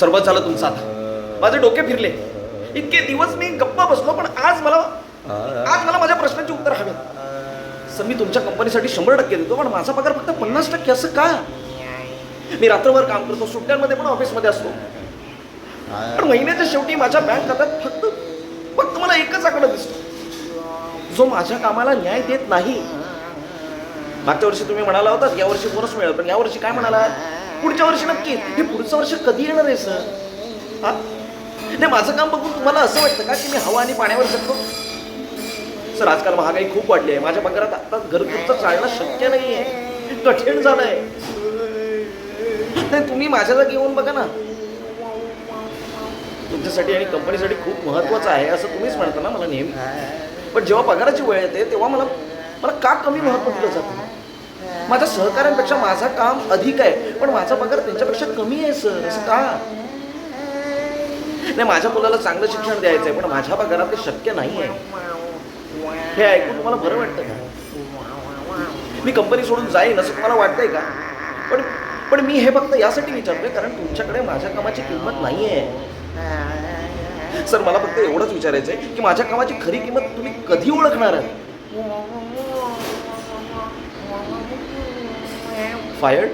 सर्वच झालं तुमचं आता. माझे डोके फिरले. इतके दिवस मी गप्पा बसलो, पण आज मला माझ्या प्रश्नांची उत्तर हवी. सर, मी तुमच्या कंपनीसाठी 100% देतो, पण माझा पगार फक्त 50%. असं का? मी रात्रभर काम करतो, सुट्ट्यांमध्ये पण ऑफिसमध्ये असतो, पण महिन्याच्या शेवटी माझ्या बँक खात्यात फक्त मला एकच आकडा दिसतो, जो माझ्या कामाला न्याय देत नाही. मागच्या वर्षी तुम्ही म्हणाला होता या वर्षी बोनस मिळेल, पण या वर्षी काय म्हणाला? पुढच्या वर्षी नक्की. हे पुढचं वर्ष कधी येणार आहे सर? हा, नाही, माझं काम बघून तुम्हाला असं वाटतं का की मी हवा आणि पाण्यावर जगतो? सर, आजकाल महागाई खूप वाढली आहे. माझ्या पगारात आता घरगुतीचं चालणं शक्य नाही आहे, कठीण झालंय. नाही, तुम्ही माझ्या जागी येऊन बघा ना. तुमच्यासाठी आणि कंपनीसाठी खूप महत्त्वाचं आहे असं तुम्हीच म्हणता ना मला नेहमी. पण जेव्हा पगाराची वेळ येते तेव्हा मला का कमी महत्त्व दिलं जातं? माझ्या सहकाऱ्यांपेक्षा माझं काम अधिक आहे, पण माझा पगार त्यांच्यापेक्षा कमी आहे सर. असं का? नाही, माझ्या मुलाला चांगलं शिक्षण द्यायचं आहे, पण माझ्या पगारात ते शक्य नाही आहे. हे ऐकून तुम्हाला बरं वाटतं का? मी कंपनी सोडून जाईन असं तुम्हाला वाटतंय का? पण मी हे फक्त यासाठी विचारतोय कारण तुमच्याकडे माझ्या कामाची किंमत नाही आहे. सर, मला फक्त एवढंच विचारायचं आहे की माझ्या कामाची खरी किंमत तुम्ही कधी ओळखणार आहात? फायर्ड?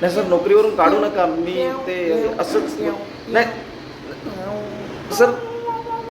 नाही सर, नोकरीवरून काढू नका. मी ते असंच नाही सर.